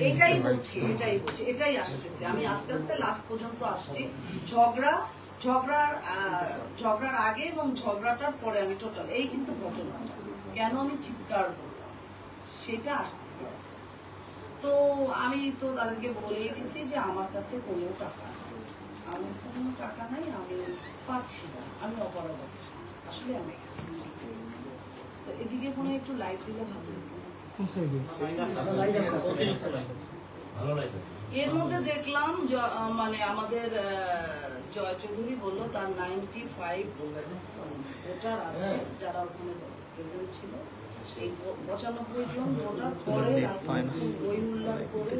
এটাই বলছি এটাই আসতেছে। আমি আস্তে আস্তে লাস্ট পর্যন্ত আসছি। ঝগড়ার আগে এবং ঝগড়াটার পরে আমি টোটাল এই কিন্তু ঘটনাটা কেন আমি চিৎকার করলাম সেটা আসতেছে। তো আমি তো তাদেরকে বলিয়ে দিছি যে আমার কাছে কোনো টাকা নেই, আমার কাছে কোনো টাকা নাই, আমি পাচ্ছি না, আমি অপরাধ আসলে আমি তো এদিকে কোনো একটু লাইট দিলে ভালো হতো। এর মধ্যে দেখলাম মানে আমাদের জয় চৌধুরী বললো তার 95 ভোটার আছে যারা ওখানে প্রেজেন্ট ছিল। এই 95 জন ভোটার পরে বই উল্লাস করে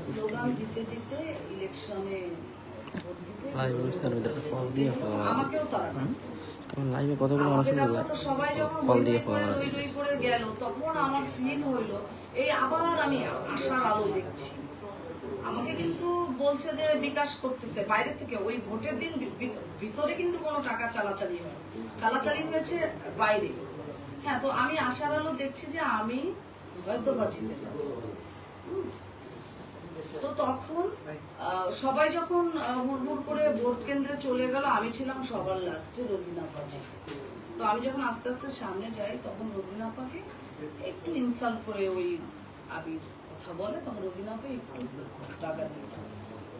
স্লোগান দিতে দিতে ইলেকশনে ভোট দিতে আমাকেও তারা লাইভে কতগুলো মানুষ সবাই যখন রই করে গেল তখন আমার ফিল হইলো এই আবার আমি আশার আলো দেখছি। আমাকে কিন্তু বলছে যে বিকাশ করতেছে বাইরে থেকে, ওই ভোটের দিন ভিতরে কিন্তু কোনো টাকা চালাচালি হয়েছে বাইরে। হ্যাঁ, তো আমি আশার আলো দেখছি যে আমি হয়তো বাঁচিতে যাব। তো তখন সবাই যখন হুড়হুড় করে ভোট কেন্দ্রে চলে গেল, আমি ছিলাম সবার লাস্টে, রোজিনা পাচ্ছি। তো আমি যখন আস্তে আস্তে সামনে যাই তখন রোজিনা পাকে একটু ইনসাল্ট করে ওই আবির কথা বলে, তখন রোজিনা পা একটু টাকা দিত।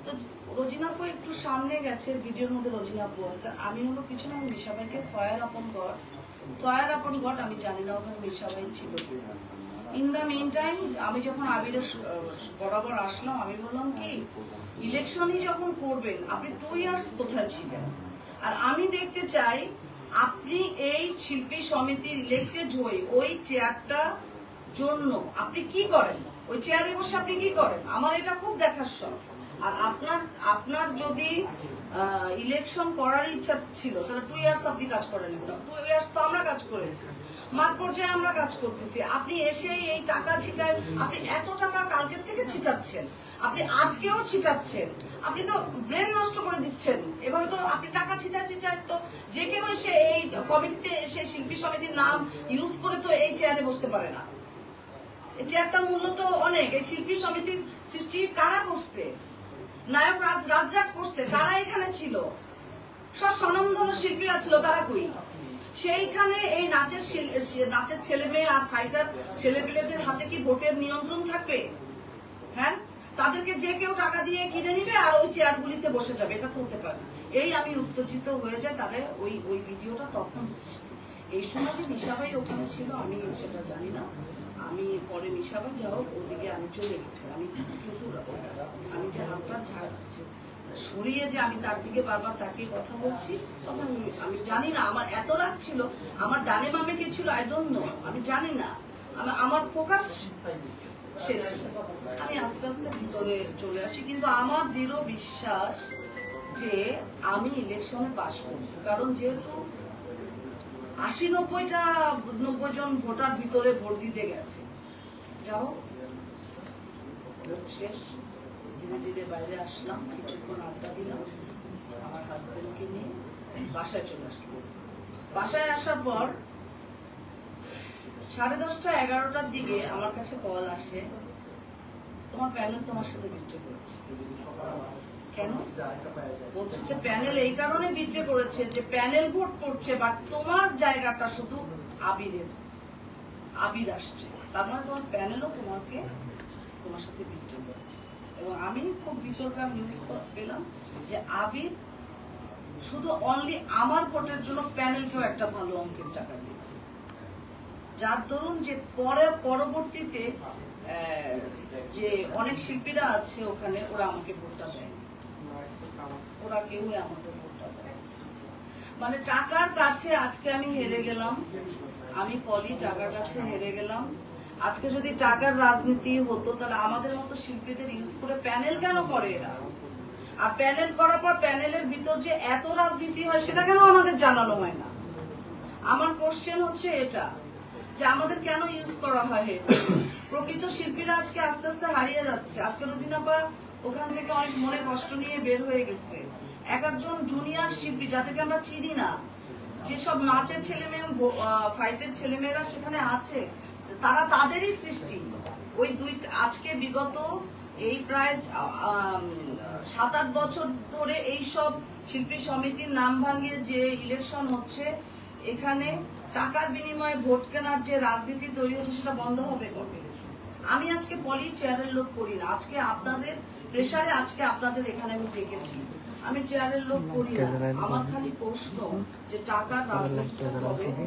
তো রোজিনা পা একটু সামনে গেছে, ভিডিওর মধ্যে রোজিনা পা আছে, আমি হলো পিছনে। আমি মিশাবাইকে সয়ার আপন ঘট আমি জানি না ওখানে মিশাবাই ছিল। ইন দ্য মেইন টাইম আমি যখন আবিরের বরাবর আসলাম, আমি বললাম কি ইলেকশনই যখন করবেন আপনি 2 ইয়ার্স কোথায় ছিলেন? আর আমি দেখতে চাই আপনি এই শিল্পী সমিতির ইলেক্টেড হয়ে ওই চেয়ারটা জন্য আপনি কি করেন, ওই চেয়ারে বসে আপনি কি করেন, আমার এটা খুব দেখার শখ। আর আপনার যদি ইলেকশন করার ইচ্ছা ছিল তাহলে 2 ইয়ার্স আপনি কাজ করেন না। 2 ইয়ার্স তো আমরা কাজ করেছি, মাঠ পর্যায়ে আমরা কাজ করতেছি। আপনি এসে এই টাকা ছিটায়, আপনি এত টাকা কালকের থেকে ছিটাচ্ছেন, আপনি আজকেও ছিটাচ্ছেন, আপনি তো ব্রেন নষ্ট করে দিচ্ছেন। এভাবে তো আপনি টাকা ছিটায় তো যে কেউ এসে এই কমিটিতে এসে শিল্পী সমিতির নাম ইউজ করে তো এই চেয়ারে বসতে পারে না। এই চেয়ারটার মূল্য তো অনেক। এই শিল্পী সমিতির সৃষ্টি কারা করছে? নায়ক রাজ্জাক করছে, কারা এখানে ছিল? সব স্বনামধন্য শিল্পীরা ছিল, তারা কই? সেইখানে এই নাচের ছেলে মেয়ে আর ফাইটার ছেলেপেলেদের হাতে কি ভোটের নিয়ন্ত্রণ থাকবে? হ্যাঁ, তাদেরকে যে কেউ টাকা দিয়ে কিনে নিবে আর ওই চেয়ারগুলিতে বসে যাবে, এটা তো হতে পারে। এই আমি উত্তেজিত হয়ে যাই। তাহলে ওই ভিডিওটা তখন এই সময় যে মিশাবাই ওখানে ছিল আমি সেটা জানি না। আমি পরে মিশাবাই যাও ওদিকে আমি চলে গেছি। আমি যে হাতটা সরিয়ে যে আমি তার দিকে বারবার তাকে কথা বলছি, তখন আমি জানি না আমার এত রাগ ছিল। আমার ডানে বামে কে ছিল আই ডোন্ট নো, আমি জানি না। আমার ফোকাস সে ছিল। আমি আস্তে আস্তে ভিতরে চলে আসি, কিন্তু আমার দৃঢ় বিশ্বাস যে আমি ইলেকশনে পাস করব। কারণ যেহেতু 80-90 জন ভোটার ভিতরে ভোট দিতে গেছে। যাও ভোট শেষ, ধীরে ধীরে বাইরে আসলাম, কিছুক্ষণ আড্ডা দিলাম, আমার হাজবেন্ডকে নিয়ে বাসায় চলে আসলাম। বাসায় আসার পর 10:30-11টার দিকে আমার কাছে কল আসে, তোমার প্যানেল তোমার সাথে বিট্রে করেছে। কেন বলছে? যে প্যানেল এই কারণে বিট্রে করেছে যে প্যানেল ভোট করছে, বাট তোমার জায়গাটা শুধু আবির আসছে, তার মানে তোমার প্যানেলও তোমার সাথে বিট্রে করেছে। এবং আমি খুব বিতর্কার নিউজ পেলাম যে আবির শুধু অনলি আমার ভোটের জন্য প্যানেলকেও একটা ভালো অঙ্কের টাকা দিয়েছে, যার দরুন যে পরবর্তীতে যে অনেক শিল্পীরা আছে ওখানে, ওরা আমাকে ভোটটা দেয়, ওরা কেউ আমাকে ভোটটা দেয়। মানে টাকার কাছে আজকে আমি হেরে গেলাম, আমি পলি টাকার কাছে হেরে গেলাম। আজকে যদি টাকার রাজনীতি হতো তাহলে আমাদের মতো শিল্পীদের ইউজ করে প্যানেল কেন করে এরা? আর প্যানেল করার পর প্যানেলের ভিতর যে এত রাজনীতি হয় সেটা কেন আমাদের জানানো হয় না? আমার কোশ্চেন হচ্ছে এটা, যে আমাদের কেন ইউজ করা হয়? প্রকৃত শিল্পীরা আজকে আস্তে আস্তে হারিয়ে যাচ্ছে। আজকে রোজিনা পা ওখান থেকে অনেক মনে কষ্ট নিয়ে বের হয়ে গেছে। একজন জুনিয়র শিল্পী যাদেরকে আমরা চিনি না, যেসব নাচের ছেলেমেয়ে ফাইটের ছেলেমেয়েরা সেখানে আছে, তারা তাদেরই সৃষ্টি, ওই আজকে বিগত এই প্রায় 7-8 বছর ধরে এই সব শিল্পী সমিতির নাম ভাঙিয়ে যে ইলেকশন হচ্ছে, এখানে টাকার বিনিময়ে ভোট কেনার যে রাজনীতি তৈরি হচ্ছে সেটা বন্ধ হবে কবে? আমি আজকে পলি চেয়ারের লোক করি না, আজকে আপনাদের প্রেসারে আজকে আপনাদের এখানে আমি ডেকেছি। আমি চেয়ারের লোক করি না, আমার খালি প্রশ্ন যে টাকার রাজনীতি কবে হবে?